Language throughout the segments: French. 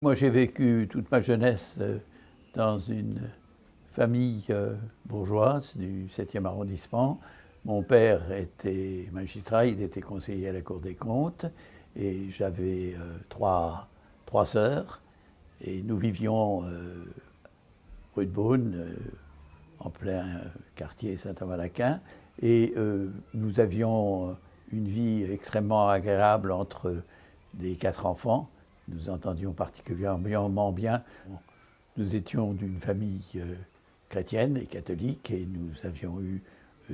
Moi, j'ai vécu toute ma jeunesse dans une famille bourgeoise du 7e arrondissement. Mon père était magistrat, il était conseiller à la Cour des comptes, et j'avais trois sœurs, et nous vivions rue de Beaune, en plein quartier Saint-Thomas-d'Aquin, et nous avions une vie extrêmement agréable entre les 4 enfants. Nous entendions particulièrement bien. Nous étions d'une famille chrétienne et catholique, et nous avions eu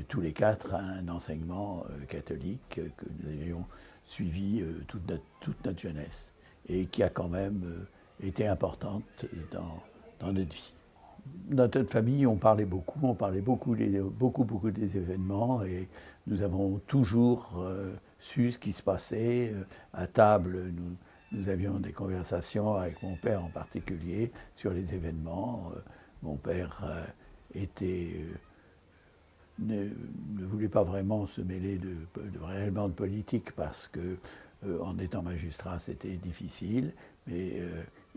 tous les 4 un enseignement catholique que nous avions suivi toute notre jeunesse, et qui a quand même été importante dans notre vie. Dans notre famille, on parlait beaucoup des événements, et nous avons toujours su ce qui se passait. À table, nous avions des conversations avec mon père en particulier sur les événements. Mon père ne voulait pas vraiment se mêler réellement de politique, parce que en étant magistrat, c'était difficile, mais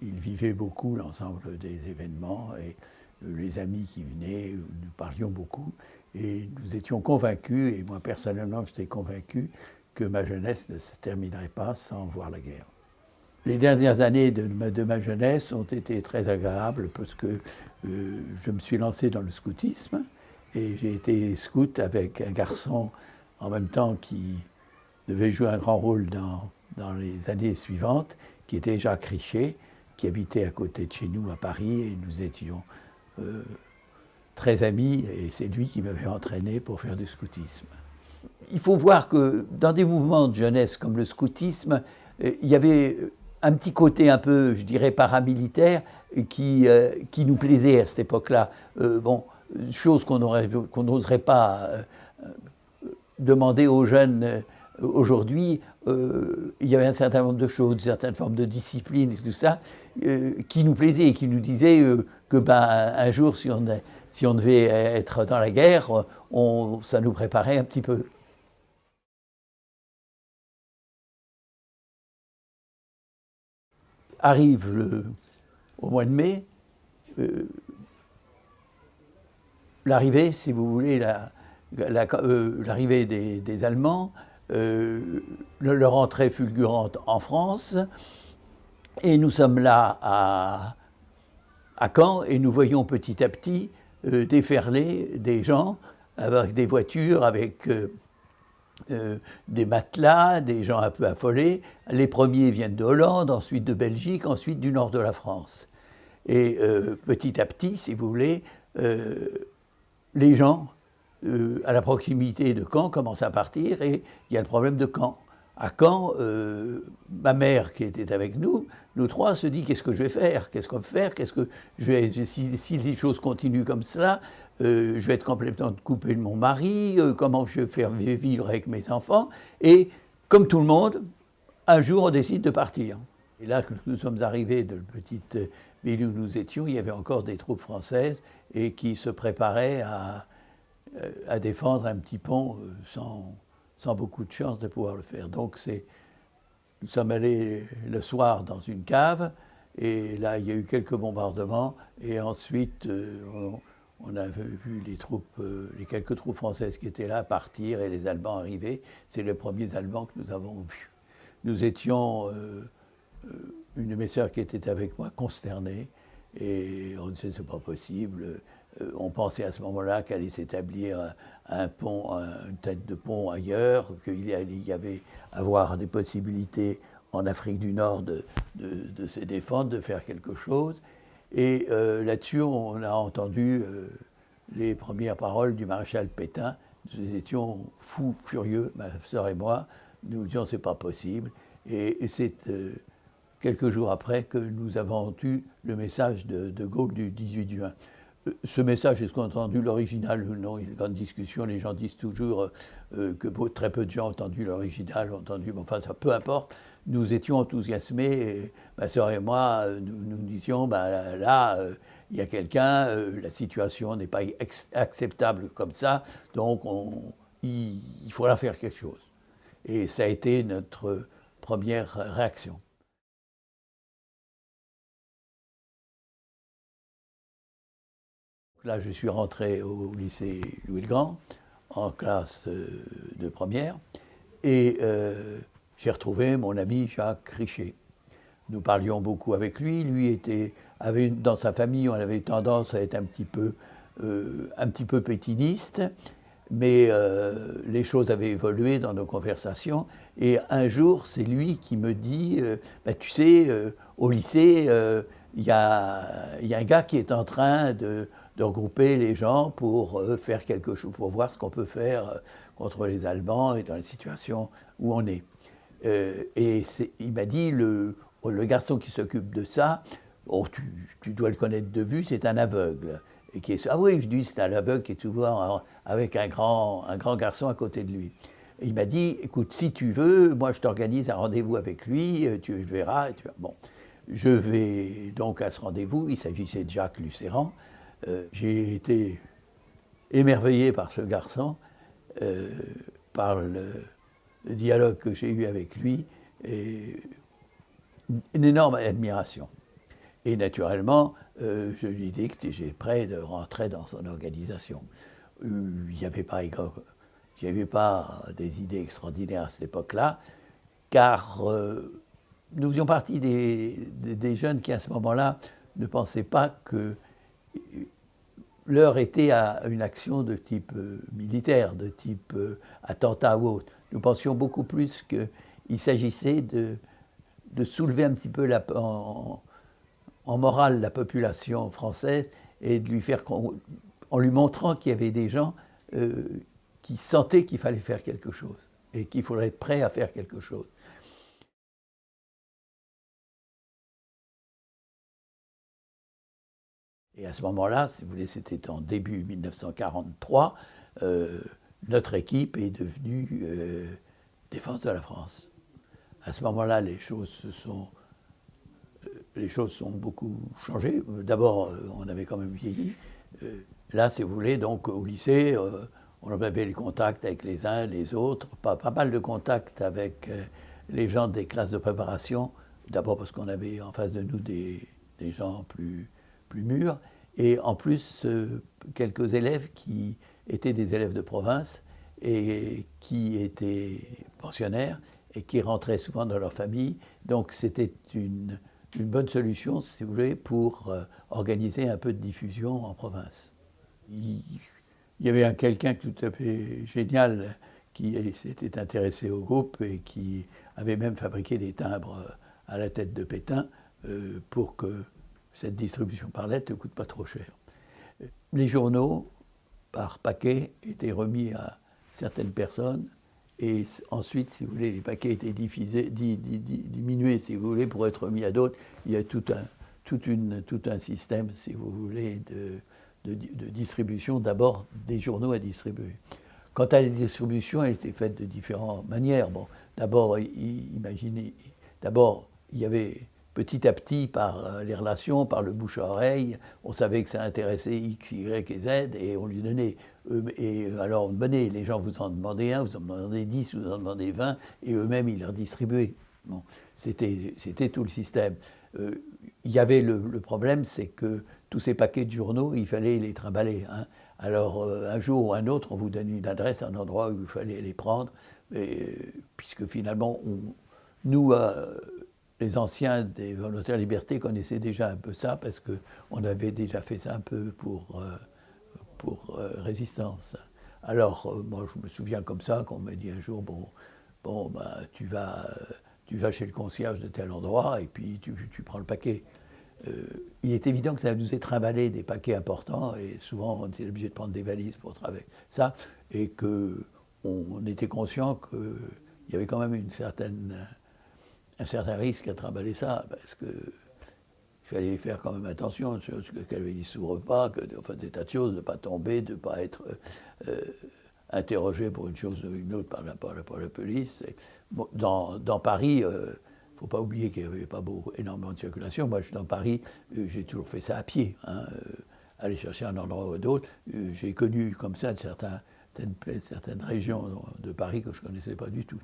il vivait beaucoup l'ensemble des événements, et les amis qui venaient, nous parlions beaucoup, et nous étions convaincus, et moi personnellement j'étais convaincu, que ma jeunesse ne se terminerait pas sans voir la guerre. Les dernières années de ma jeunesse ont été très agréables, parce que je me suis lancé dans le scoutisme, et j'ai été scout avec un garçon en même temps qui devait jouer un grand rôle dans les années suivantes, qui était Jacques Richer, qui habitait à côté de chez nous à Paris, et nous étions très amis, et c'est lui qui m'avait entraîné pour faire du scoutisme. Il faut voir que dans des mouvements de jeunesse comme le scoutisme, il y avait un petit côté un peu, je dirais, paramilitaire qui nous plaisait à cette époque-là. Chose qu'on n'oserait pas demander aux jeunes aujourd'hui. Il y avait un certain nombre de choses, une certaine forme de discipline et tout ça, qui nous plaisait, et qui nous disait que un jour, si on devait être dans la guerre, ça nous préparait un petit peu. Arrive au mois de mai, l'arrivée, si vous voulez, l'arrivée des Allemands, leur entrée fulgurante en France, et nous sommes là à Caen, et nous voyons petit à petit déferler des gens avec des voitures, avec des matelas, des gens un peu affolés. Les premiers viennent de Hollande, ensuite de Belgique, ensuite du nord de la France. Et petit à petit, si vous voulez, les gens à la proximité de Caen commencent à partir, et il y a le problème de Caen. À Caen, ma mère qui était avec nous, nous trois, se dit: qu'est-ce que je vais faire? Qu'est-ce qu'on va faire? Si les choses continuent comme cela, je vais être complètement coupé de mon mari, comment je vais faire vivre avec mes enfants? Et comme tout le monde, un jour on décide de partir. Et là, que nous sommes arrivés de la petite ville où nous étions, il y avait encore des troupes françaises, et qui se préparaient à défendre un petit pont sans beaucoup de chance de pouvoir le faire. Donc nous sommes allés le soir dans une cave, et là il y a eu quelques bombardements, et ensuite on a vu les quelques troupes françaises qui étaient là partir, et les Allemands arriver. C'est les premiers Allemands que nous avons vus. Nous étions, une de mes sœurs qui était avec moi, consternée, et on disait: c'est pas possible. On pensait à ce moment-là qu'elle allait s'établir un pont, une tête de pont ailleurs, qu'il y avait avoir des possibilités en Afrique du Nord de se défendre, de faire quelque chose. Et là-dessus, on a entendu les premières paroles du maréchal Pétain. Nous étions fous, furieux, ma sœur et moi. Nous disions: c'est pas possible. Et c'est quelques jours après que nous avons eu le message de Gaulle du 18 juin. Ce message, est-ce qu'on a entendu l'original ou non? Il y a une grande discussion, les gens disent toujours que très peu de gens ont entendu l'original, enfin ça, peu importe. Nous étions enthousiasmés, et ma sœur et moi, nous disions: là, il y a quelqu'un, la situation n'est pas acceptable comme ça, donc il faudra faire quelque chose. Et ça a été notre première réaction. Là, je suis rentré au lycée Louis-le-Grand, en classe de première, et j'ai retrouvé mon ami Jacques Richer. Nous parlions beaucoup avec lui. Lui dans sa famille, on avait tendance à être un petit peu pétiniste, mais les choses avaient évolué dans nos conversations. Et un jour, c'est lui qui me dit bah, tu sais, au lycée, il y a un gars qui est en train de regrouper les gens pour faire quelque chose, pour voir ce qu'on peut faire contre les Allemands et dans la situation où on est. Il m'a dit le garçon qui s'occupe de ça, oh, tu dois le connaître de vue, c'est un aveugle. Ah oui, je dis, c'est un aveugle qui est souvent avec un grand garçon à côté de lui. Et il m'a dit, écoute, si tu veux, moi je t'organise un rendez-vous avec lui, tu verras. Bon, je vais donc à ce rendez-vous, il s'agissait de Jacques Lucéran. J'ai été émerveillé par ce garçon, par le dialogue que j'ai eu avec lui, et une énorme admiration. Et naturellement, je lui dis que j'étais prêt de rentrer dans son organisation. Il n'y avait pas des idées extraordinaires à cette époque-là, car nous faisions partie des jeunes qui, à ce moment-là, ne pensaient pas que l'heure était à une action de type militaire, de type attentat ou autre. Nous pensions beaucoup plus qu'il s'agissait de soulever un petit peu en morale la population française et de lui faire, en lui montrant qu'il y avait des gens qui sentaient qu'il fallait faire quelque chose et qu'il faudrait être prêt à faire quelque chose. Et à ce moment-là, si vous voulez, c'était en début 1943, notre équipe est devenue Défense de la France. À ce moment-là, les choses ont beaucoup changé. D'abord, on avait quand même vieilli. Là, si vous voulez, donc au lycée, on avait les contacts avec les uns, les autres, pas mal de contacts avec les gens des classes de préparation. D'abord parce qu'on avait en face de nous des gens plus mûrs, et en plus quelques élèves qui étaient des élèves de province et qui étaient pensionnaires et qui rentraient souvent dans leur famille. Donc c'était une bonne solution, si vous voulez, pour organiser un peu de diffusion en province. Il y avait quelqu'un tout à fait génial qui s'était intéressé au groupe et qui avait même fabriqué des timbres à la tête de Pétain pour que cette distribution par lettre ne coûte pas trop cher. Les journaux, par paquet, étaient remis à certaines personnes. Et ensuite, si vous voulez, les paquets étaient diminués, si vous voulez, pour être remis à d'autres. Il y a tout un système, si vous voulez, de distribution, d'abord des journaux à distribuer. Quant à la distribution, elle était faite de différentes manières. Bon, d'abord, imaginez, il y avait petit à petit, par les relations, par le bouche à oreille, on savait que ça intéressait X, Y et Z, et on lui donnait. Et alors, les gens vous en demandaient un, vous en demandez 10, vous en demandez 20, et eux-mêmes, ils leur distribuaient. Bon, c'était tout le système. Il y avait le problème, c'est que tous ces paquets de journaux, il fallait les trimballer. Hein. Alors, un jour ou un autre, on vous donne une adresse, un endroit où il fallait les prendre, puisque finalement, nous, les anciens des volontaires liberté connaissaient déjà un peu ça, parce qu'on avait déjà fait ça un peu pour résistance. Alors, moi, je me souviens comme ça, qu'on m'a dit un jour, tu vas chez le concierge de tel endroit, et puis tu prends le paquet. Il est évident que ça nous est trimballé des paquets importants, et souvent on était obligé de prendre des valises pour travailler ça, et qu'on était conscient qu'il y avait quand même un certain risque à trimballer ça, parce qu'il fallait faire quand même attention, que le valise ne s'ouvre pas, des tas de choses, de ne pas tomber, de ne pas être interrogé pour une chose ou une autre par la police. Bon, dans Paris, il ne faut pas oublier qu'il n'y avait pas énormément de circulation. Moi, je suis dans Paris, j'ai toujours fait ça à pied, hein, aller chercher un endroit ou d'autre. J'ai connu comme ça certaines régions de Paris que je ne connaissais pas du tout.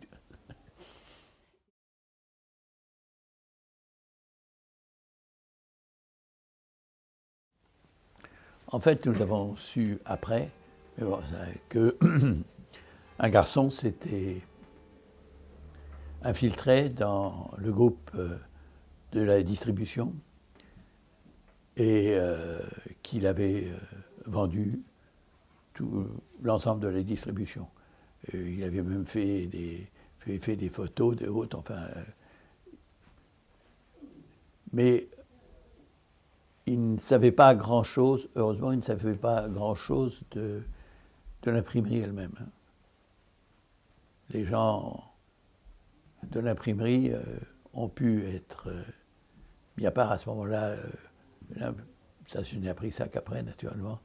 En fait, nous avons su après que un garçon s'était infiltré dans le groupe de la distribution et qu'il avait vendu tout l'ensemble de la distribution. Il avait même fait des photos de haute, enfin. Mais il ne savait pas grand-chose, heureusement, il ne savait pas grand-chose de l'imprimerie elle-même. Les gens de l'imprimerie ont pu être mis à part à ce moment-là. Ça, je n'ai appris ça qu'après, naturellement.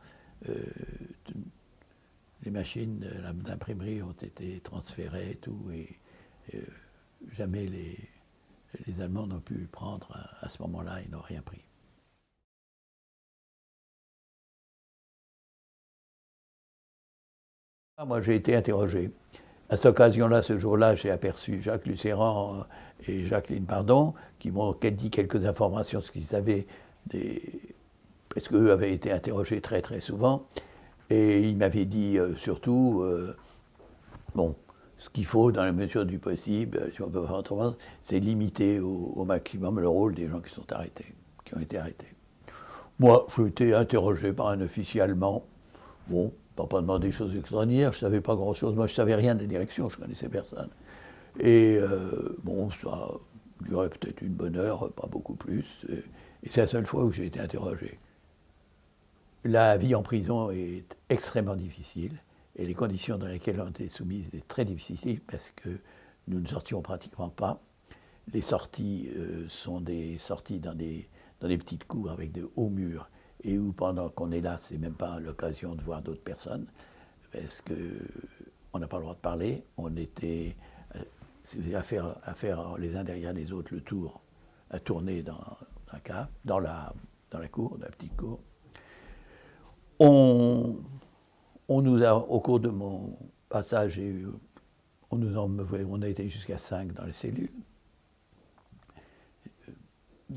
Les machines d'imprimerie ont été transférées et tout, et jamais les Allemands n'ont pu le prendre à ce moment-là, ils n'ont rien pris. Moi, j'ai été interrogé. À cette occasion-là, ce jour-là, j'ai aperçu Jacques Lucéran et Jacqueline Pardon, qui m'ont dit quelques informations sur ce qu'ils savaient, parce qu'eux avaient été interrogés très très souvent. Et ils m'avaient dit surtout, bon, ce qu'il faut dans la mesure du possible, si on peut faire autrement, c'est limiter au maximum le rôle des gens qui sont arrêtés, qui ont été arrêtés. Moi, j'ai été interrogé par un officier allemand. Bon, pas demandé des choses extraordinaires, je ne savais pas grand-chose. Moi, je ne savais rien des directions, je ne connaissais personne. Et bon, ça durait peut-être une bonne heure, pas beaucoup plus. Et c'est la seule fois où j'ai été interrogé. La vie en prison est extrêmement difficile et les conditions dans lesquelles on était soumises étaient très difficiles parce que nous ne sortions pratiquement pas. Les sorties sont des sorties dans des petites cours avec de hauts murs et où pendant qu'on est là, c'est même pas l'occasion de voir d'autres personnes parce qu'on n'a pas le droit de parler. On était à faire les uns derrière les autres le tour, à tourner dans la cour, dans la petite cour. On nous a, au cours de mon passage, on a été jusqu'à 5 dans les cellules.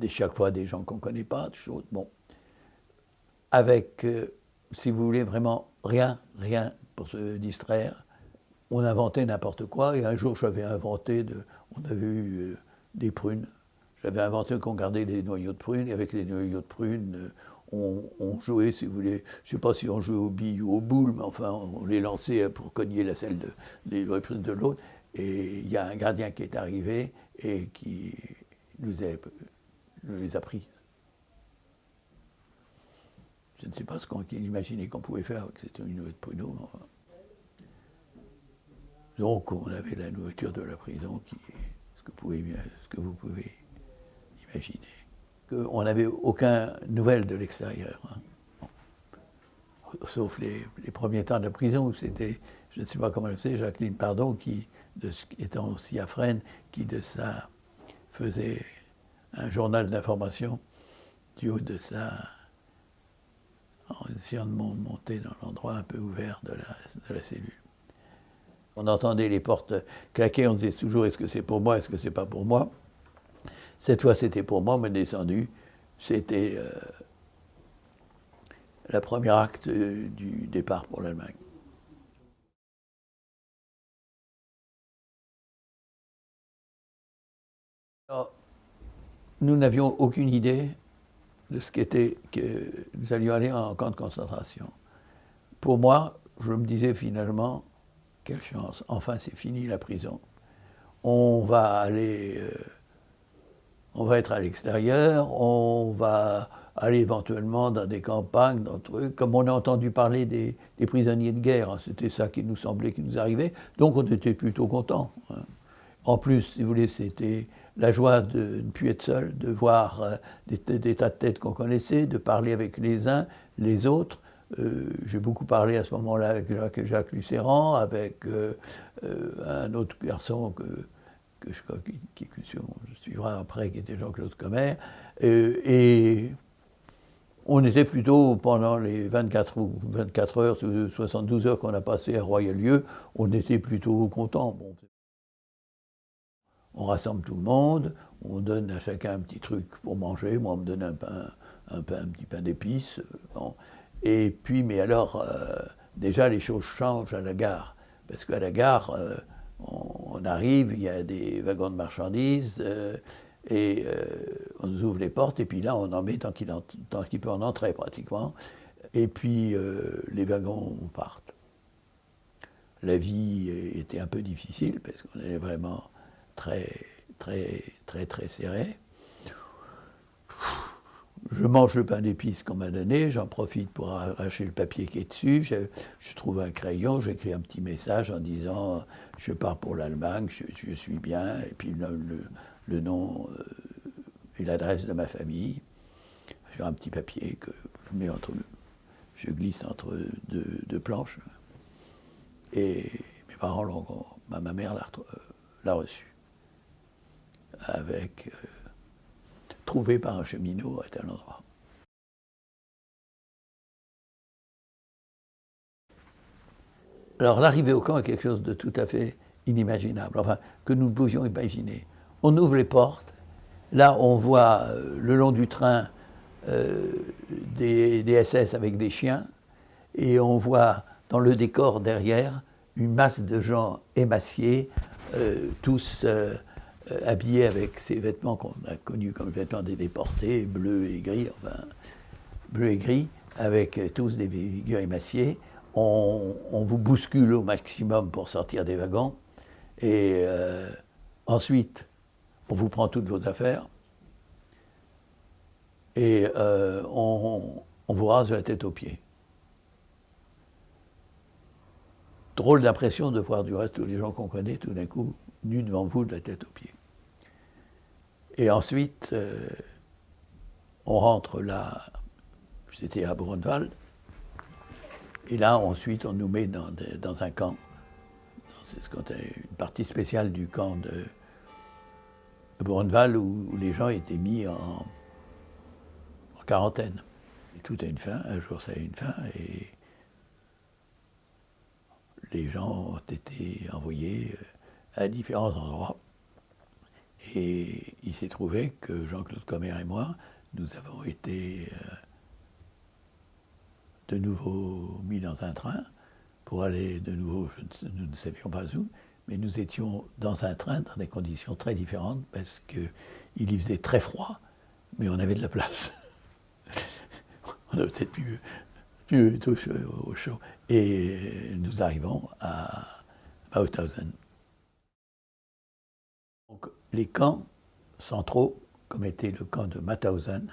Chaque fois des gens qu'on ne connaît pas, des choses. Bon. Avec, si vous voulez, vraiment rien pour se distraire. On inventait n'importe quoi. Et un jour, j'avais inventé, on avait eu des prunes. J'avais inventé qu'on gardait les noyaux de prunes. Et avec les noyaux de prunes, on jouait, si vous voulez, je ne sais pas si on jouait aux billes ou aux boules, mais enfin, on les lançait pour cogner la selle les prunes de l'autre. Et il y a un gardien qui est arrivé et qui les a pris. Je ne sais pas ce qu'on imaginait qu'on pouvait faire avec cette noyau de pruneau. Enfin. Donc, on avait la nourriture de la prison, qui est ce que vous pouvez imaginer. On n'avait aucune nouvelle de l'extérieur. Hein. Bon. Sauf les premiers temps de la prison où c'était, je ne sais pas comment le sait, Jacqueline Pardon, qui, étant aussi à Fresnes, qui de ça faisait un journal d'information du haut de ça, en essayant de monter dans l'endroit un peu ouvert de la cellule. On entendait les portes claquer, on disait toujours est-ce que c'est pour moi, est-ce que c'est pas pour moi. Cette fois c'était pour moi, on m'a descendu. C'était le premier acte du départ pour l'Allemagne. Alors, nous n'avions aucune idée de ce qu'était que nous allions aller en camp de concentration. Pour moi, je me disais finalement, quelle chance, enfin c'est fini la prison. On va être à l'extérieur, on va aller éventuellement dans des campagnes, dans trucs, comme on a entendu parler des prisonniers de guerre, hein, c'était ça qui nous semblait qui nous arrivait, donc on était plutôt contents. Hein. En plus, si vous voulez, c'était la joie de ne plus être seul, de voir des tas de têtes qu'on connaissait, de parler avec les uns, les autres. J'ai beaucoup parlé à ce moment-là avec Jacques Lucéran, avec un autre garçon que je suivrai après, qui était Jean-Claude Commer. Et on était plutôt, pendant les 24 heures, 72 heures qu'on a passées à Royal-Lieu, on était plutôt contents. Bon. On rassemble tout le monde, on donne à chacun un petit truc pour manger. Moi, on me donne un petit pain d'épices. Bon. Et puis, mais alors, déjà, les choses changent à la gare. Parce qu'à la gare, on arrive, il y a des wagons de marchandises, et on nous ouvre les portes, et puis là, on en met tant qu'il peut en entrer, pratiquement. Et puis, les wagons partent. La vie était un peu difficile, parce qu'on est vraiment très, très, très, très serré. Je mange le pain d'épices qu'on m'a donné, j'en profite pour arracher le papier qui est dessus. Je trouve un crayon, j'écris un petit message en disant « Je pars pour l'Allemagne, je suis bien », et puis le nom et l'adresse de ma famille sur un petit papier que je glisse entre deux planches. Et mes parents ma mère l'a reçu, avec trouvé par un cheminot à tel endroit. Alors l'arrivée au camp est quelque chose de tout à fait inimaginable, enfin que nous ne pouvions imaginer. On ouvre les portes, là on voit le long du train des SS avec des chiens, et on voit dans le décor derrière une masse de gens émaciés, tous habillés avec ces vêtements qu'on a connus comme vêtements des déportés, bleus et gris, enfin bleus et gris, avec tous des figures émaciées. On vous bouscule au maximum pour sortir des wagons, et ensuite on vous prend toutes vos affaires, et on vous rase de la tête aux pieds. Drôle d'impression de voir du reste tous les gens qu'on connaît tout d'un coup nus devant vous de la tête aux pieds. Et ensuite, on rentre là, c'était à Buchenwald, et là ensuite on nous met dans un camp. C'est une partie spéciale du camp de Buchenwald où les gens étaient mis en quarantaine. Et tout a une fin, un jour ça a une fin, et les gens ont été envoyés à différents endroits. Et il s'est trouvé que Jean-Claude Commer et moi, nous avons été de nouveau mis dans un train pour aller de nouveau, nous ne savions pas où, mais nous étions dans un train dans des conditions très différentes parce qu'il y faisait très froid, mais on avait de la place. On avait peut-être pu toucher au chaud. Et nous arrivons à Mauthausen. Donc, les camps centraux, comme était le camp de Mauthausen,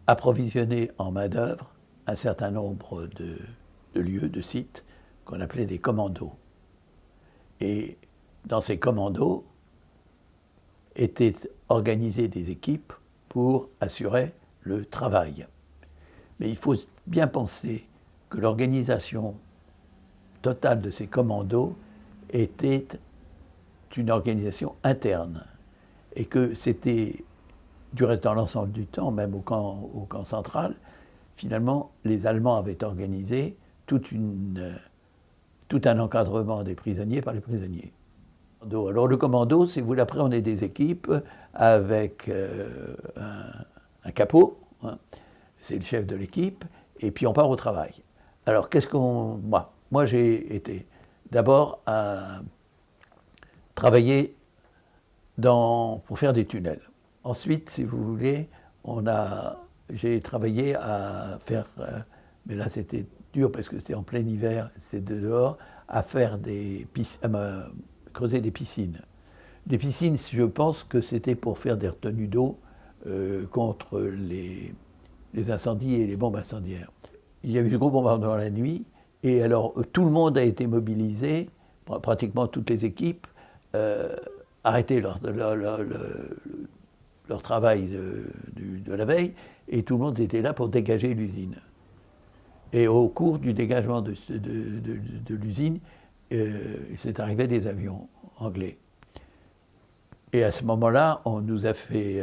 approvisionnaient en main-d'œuvre un certain nombre de lieux, de sites, qu'on appelait des commandos. Et dans ces commandos étaient organisées des équipes pour assurer le travail. Mais il faut bien penser que l'organisation totale de ces commandos était une organisation interne et que c'était, du reste dans l'ensemble du temps, même au camp central, finalement, les Allemands avaient organisé tout un encadrement des prisonniers par les prisonniers. Alors le commando, si vous voulez, après on est des équipes avec un capot, hein, c'est le chef de l'équipe, et puis on part au travail. Alors qu'est-ce qu'on... Moi j'ai été d'abord à travailler pour faire des tunnels. Ensuite, si vous voulez, j'ai travaillé à faire, mais là c'était dur parce que c'était en plein hiver, c'était dehors, à faire creuser des piscines. Des piscines, je pense que c'était pour faire des retenues d'eau contre les incendies et les bombes incendiaires. Il y a eu de gros bombardements la nuit, et alors tout le monde a été mobilisé, pratiquement toutes les équipes, arrêter leur travail de la veille, et tout le monde était là pour dégager l'usine. Et au cours du dégagement de l'usine, il s'est arrivé des avions anglais. Et à ce moment-là, on nous a fait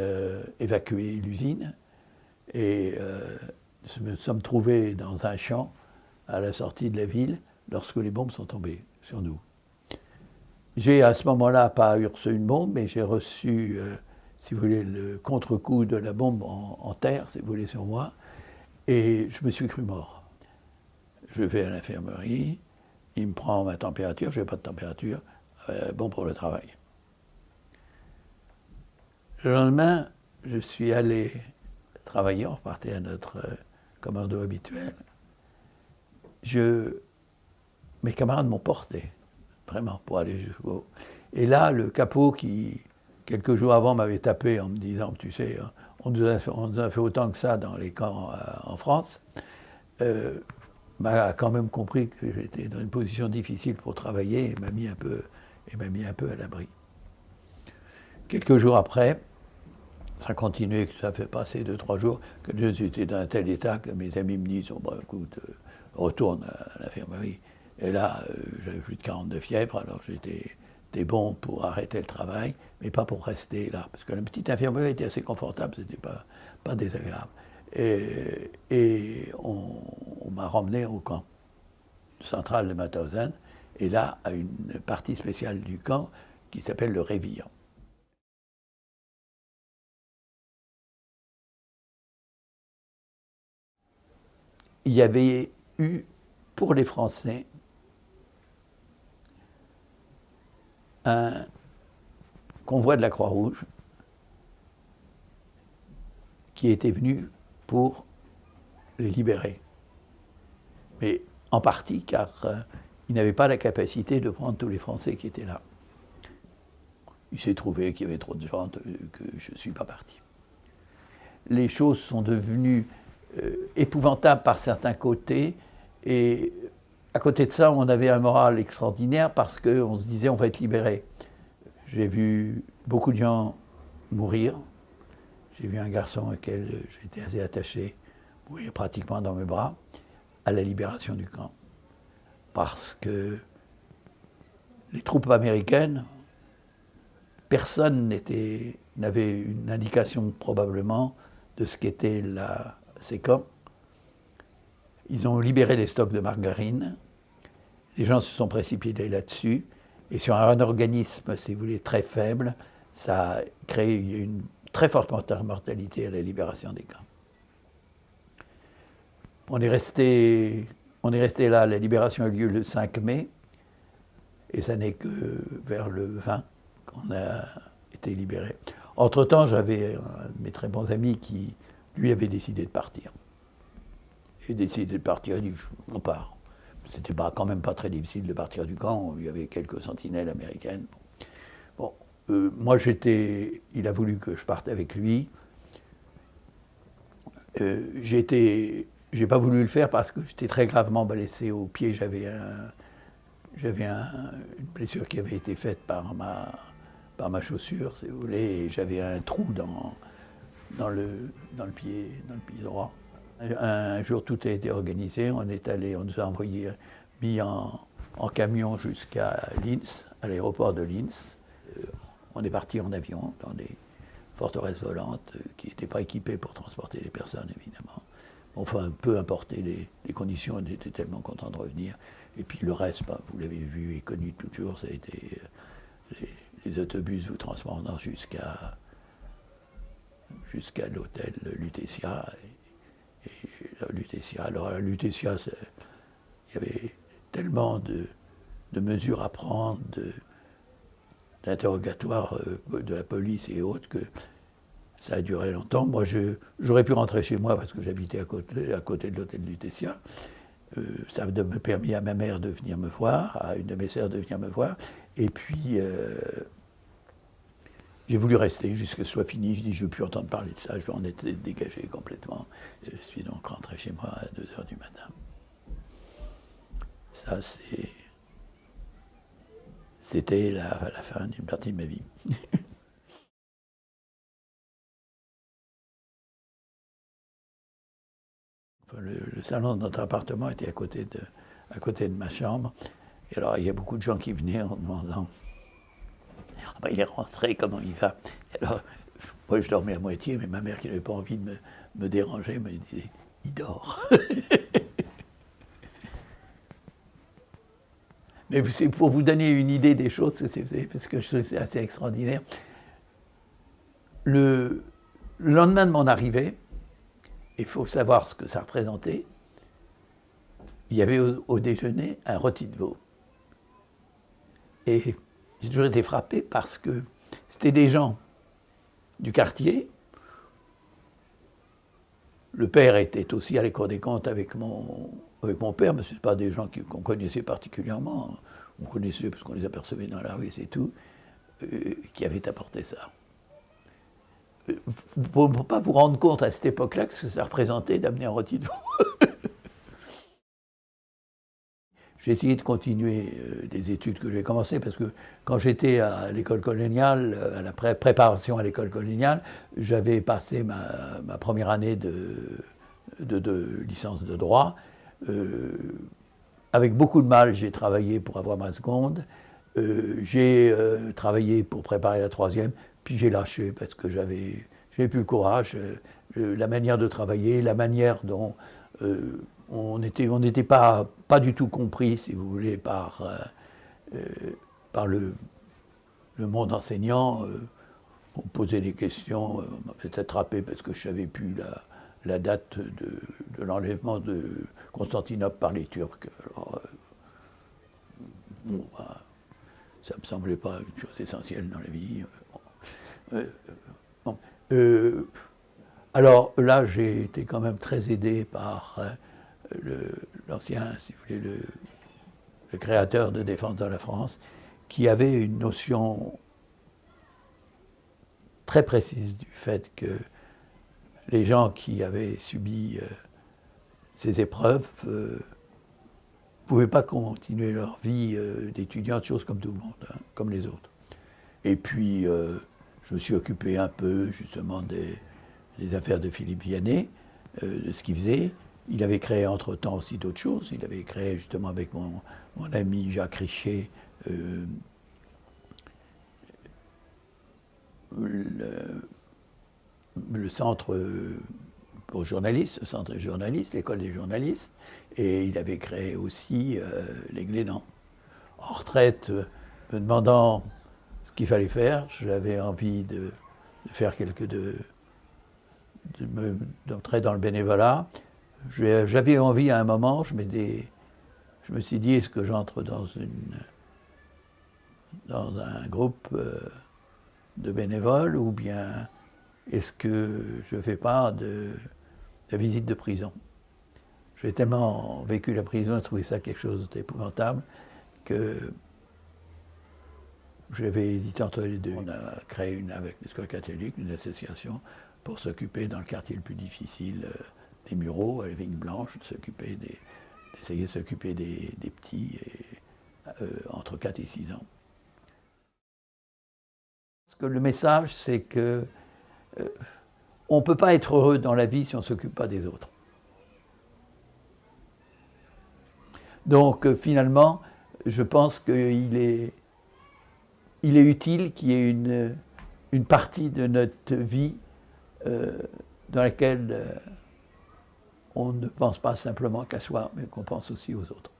évacuer l'usine, et nous sommes trouvés dans un champ à la sortie de la ville lorsque les bombes sont tombées sur nous. J'ai à ce moment-là pas reçu une bombe, mais j'ai reçu, si vous voulez, le contre-coup de la bombe en terre, si vous voulez, sur moi. Et je me suis cru mort. Je vais à l'infirmerie, il me prend ma température, je n'ai pas de température, bon pour le travail. Le lendemain, je suis allé travailler, on repartait à notre commando habituel. Mes camarades m'ont porté, vraiment, pour aller jusqu'au... Et là, le capot qui, quelques jours avant, m'avait tapé en me disant, tu sais, on nous a fait autant que ça dans les camps en France, m'a quand même compris que j'étais dans une position difficile pour travailler et m'a mis un peu à l'abri. Quelques jours après, ça a continué, ça fait passer 2-3 jours, que j'étais dans un tel état que mes amis me disent, oh, bah, écoute, retourne à l'infirmerie. Et là, j'avais plus de 40 de fièvre, alors j'étais bon pour arrêter le travail, mais pas pour rester là. Parce que la petite infirmerie était assez confortable, c'était pas désagréable. Et on m'a ramené au camp central de Mauthausen, et là, à une partie spéciale du camp qui s'appelle le Révillon. Il y avait eu, pour les Français, un convoi de la Croix-Rouge qui était venu pour les libérer. Mais en partie car ils n'avaient pas la capacité de prendre tous les Français qui étaient là. Il s'est trouvé qu'il y avait trop de gens que je ne suis pas parti. Les choses sont devenues épouvantables par certains côtés, et à côté de ça, on avait un moral extraordinaire parce qu'on se disait on va être libéré. J'ai vu beaucoup de gens mourir. J'ai vu un garçon auquel j'étais assez attaché mourir pratiquement dans mes bras à la libération du camp. Parce que les troupes américaines, personne n'avait une indication probablement de ce qu'étaient ces camps. Ils ont libéré les stocks de margarine. Les gens se sont précipités là-dessus. Et sur un organisme, si vous voulez, très faible, ça a créé une très forte mortalité à la libération des camps. On est resté là, la libération a eu lieu le 5 mai, et ça n'est que vers le 20 qu'on a été libéré. Entre-temps, j'avais un de mes très bons amis qui, lui, avait décidé de partir. Il a décidé de partir, il dit, on part. C'était quand même pas très difficile de partir du camp, il y avait quelques sentinelles américaines. Bon, moi il a voulu que je parte avec lui. J'ai pas voulu le faire parce que j'étais très gravement blessé au pied. J'avais une blessure qui avait été faite par ma chaussure, si vous voulez, et j'avais un trou dans le pied droit. Un jour, tout a été organisé. On nous a mis en camion jusqu'à Linz, à l'aéroport de Linz. On est parti en avion dans des forteresses volantes qui n'étaient pas équipées pour transporter les personnes, évidemment. Enfin, peu importe les conditions, on était tellement contents de revenir. Et puis le reste, vous l'avez vu et connu toujours, ça a été les autobus vous transportant jusqu'à l'hôtel Lutetia. Et la Lutetia, alors à la Lutetia, il y avait tellement de mesures à prendre, d'interrogatoires de la police et autres, que ça a duré longtemps. Moi, j'aurais pu rentrer chez moi parce que j'habitais à côté de l'hôtel Lutetia. Ça a permis à ma mère de venir me voir, à une de mes sœurs de venir me voir. Et puis, j'ai voulu rester jusqu'à ce que ce soit fini. Je dis, je ne veux plus entendre parler de ça, je vais en être dégagé complètement. Je suis donc rentré chez moi à 2h du matin. Ça, c'était la fin d'une partie de ma vie. Le salon de notre appartement était à côté de ma chambre. Et alors, il y a beaucoup de gens qui venaient en demandant « il est rentré, comment il va ?» Alors, moi, je dormais à moitié, mais ma mère, qui n'avait pas envie de me déranger, me disait « il dort ». Mais c'est pour vous donner une idée des choses, parce que c'est assez extraordinaire. Le lendemain de mon arrivée, il faut savoir ce que ça représentait. Il y avait au déjeuner un rôti de veau. Et j'ai toujours été frappé parce que c'était des gens du quartier. Le père était aussi à l'École des comptes avec mon père, mais ce n'est pas des gens qu'on connaissait particulièrement. On connaissait parce qu'on les apercevait dans la rue, c'est tout, qui avaient apporté ça. Vous ne pouvez pas vous rendre compte à cette époque-là que ce que ça représentait d'amener un rôti de veau. J'ai essayé de continuer des études que j'ai commencées parce que quand j'étais à l'école coloniale, à la préparation à l'école coloniale, j'avais passé ma première année de licence de droit. Avec beaucoup de mal, j'ai travaillé pour avoir ma seconde. J'ai travaillé pour préparer la troisième, puis j'ai lâché parce que j'avais plus le courage. La manière de travailler, la manière dont on n'était pas du tout compris, si vous voulez, par le monde enseignant. On posait des questions, on m'a peut-être attrapé parce que je ne savais plus la date de l'enlèvement de Constantinople par les Turcs. Alors, bon, ça ne me semblait pas une chose essentielle dans la vie. Bon. Alors là, j'ai été quand même très aidé par l'ancien, si vous voulez, le créateur de Défense de la France, qui avait une notion très précise du fait que les gens qui avaient subi ces épreuves ne pouvaient pas continuer leur vie d'étudiants, de choses comme tout le monde, hein, comme les autres. Et puis, je me suis occupé un peu, justement, des affaires de Philippe Vianney, de ce qu'il faisait. Il avait créé entre-temps aussi d'autres choses. Il avait créé, justement, avec mon ami Jacques Richer, le centre pour journalistes, le centre des journalistes, l'école des journalistes, et il avait créé aussi les Glénans. En retraite, me demandant ce qu'il fallait faire, j'avais envie de faire d'entrer dans le bénévolat. J'avais envie à un moment, je me suis dit, est-ce que j'entre dans un groupe de bénévoles ou bien est-ce que je ne fais pas de visite de prison? J'ai tellement vécu la prison et trouvé ça quelque chose d'épouvantable que j'avais hésité entre les deux. On a créé avec l'École catholique une association pour s'occuper dans le quartier le plus difficile des Mureaux, à la Vigne Blanche, d'essayer de s'occuper des petits entre 4 et 6 ans. Le message, c'est que on ne peut pas être heureux dans la vie si on ne s'occupe pas des autres. Donc finalement, je pense qu'il est utile qu'il y ait une partie de notre vie dans laquelle on ne pense pas simplement qu'à soi, mais qu'on pense aussi aux autres.